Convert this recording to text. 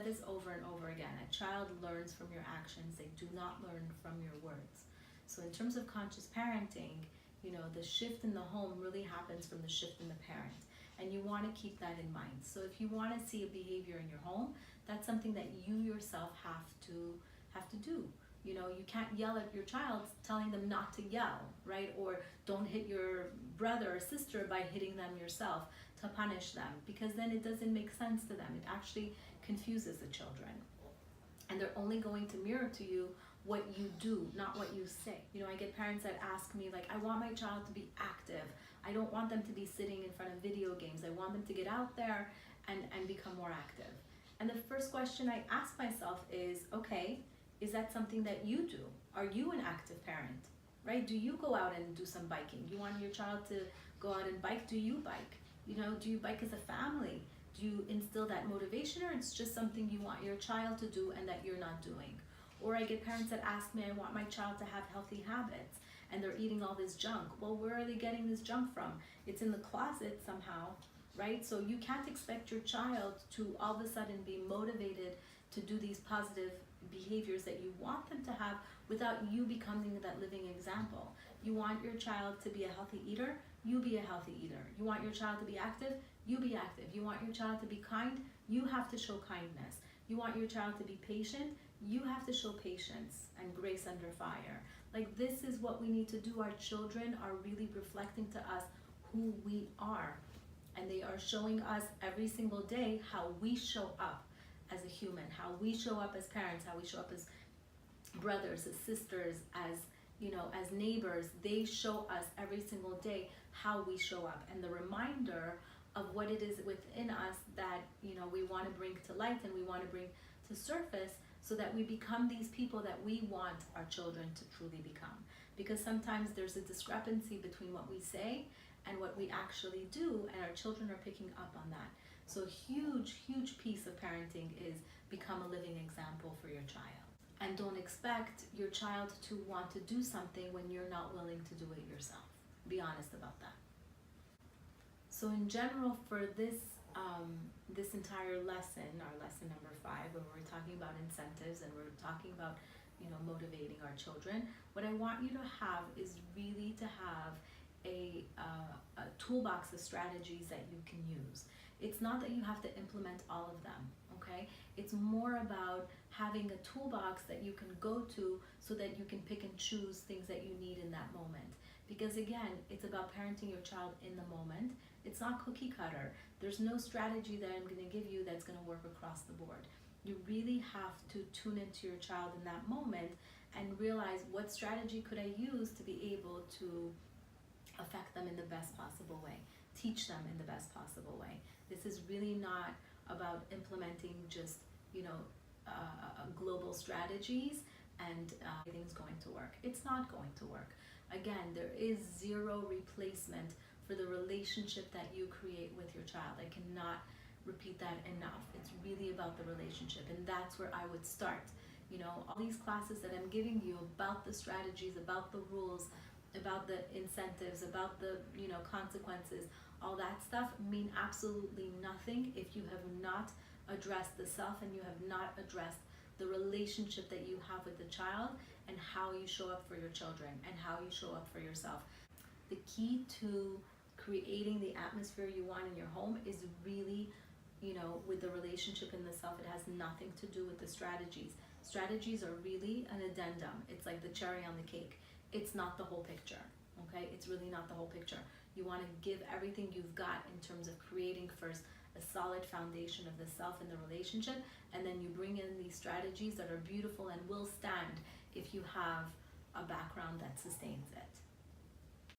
said this over and over again. A child learns from your actions. They do not learn from your words. So in terms of conscious parenting, the shift in the home really happens from the shift in the parent. And you want to keep that in mind. So if you want to see a behavior in your home, that's something that you yourself have to do. You can't yell at your child telling them not to yell, right? Or don't hit your brother or sister by hitting them yourself to punish them, because then it doesn't make sense to them. It actually confuses the children. And they're only going to mirror to you what you do, not what you say. I get parents that ask me, like, I want my child to be active. I don't want them to be sitting in front of video games. I want them to get out there and become more active. And the first question I ask myself is, okay, is that something that you do? Are you an active parent, right? Do you go out and do some biking? You want your child to go out and bike? Do you bike? Do you bike as a family? Do you instill that motivation, or it's just something you want your child to do and that you're not doing? Or I get parents that ask me, I want my child to have healthy habits, and they're eating all this junk. Well, where are they getting this junk from? It's in the closet somehow, right? So you can't expect your child to all of a sudden be motivated to do these positive behaviors that you want them to have without you becoming that living example. You want your child to be a healthy eater, you be a healthy eater. You want your child to be active, you be active. You want your child to be kind, you have to show kindness. You want your child to be patient, you have to show patience and grace under fire. Like, this is what we need to do. Our children are really reflecting to us who we are. And they are showing us every single day how we show up as a human, how we show up as parents, how we show up as brothers, as sisters, as as neighbors. They show us every single day how we show up, and the reminder of what it is within us that we want to bring to light and we want to bring to surface, so that we become these people that we want our children to truly become. Because sometimes there's a discrepancy between what we say and what we actually do, and our children are picking up on that. So a huge piece of parenting is become a living example for your child. And don't expect your child to want to do something when you're not willing to do it yourself. Be honest about that. So in general, for this entire lesson, our lesson number 5, where we're talking about incentives and we're talking about motivating our children, what I want you to have is really to have a toolbox of strategies that you can use. It's not that you have to implement all of them, okay? It's more about having a toolbox that you can go to so that you can pick and choose things that you need in that moment. Because again, it's about parenting your child in the moment. It's not cookie cutter. There's no strategy that I'm going to give you that's going to work across the board. You really have to tune into your child in that moment and realize, what strategy could I use to be able to affect them in the best possible way, teach them in the best possible way. This is really not about implementing just global strategies and everything's going to work. It's not going to work. Again, there is zero replacement for the relationship that you create with your child. I cannot repeat that enough. It's really about the relationship, and that's where I would start. All these classes that I'm giving you about the strategies, about the rules, about the incentives, about the consequences, all that stuff mean absolutely nothing if you have not addressed the self and you have not addressed the relationship that you have with the child, and how you show up for your children and how you show up for yourself. The key to creating the atmosphere you want in your home is really with the relationship in the self. It has nothing to do with the strategies. Strategies are really an addendum. It's like the cherry on the cake. It's not the whole picture, okay? It's really not the whole picture. You want to give everything you've got in terms of creating first a solid foundation of the self and the relationship, and then you bring in these strategies that are beautiful and will stand if you have a background that sustains it.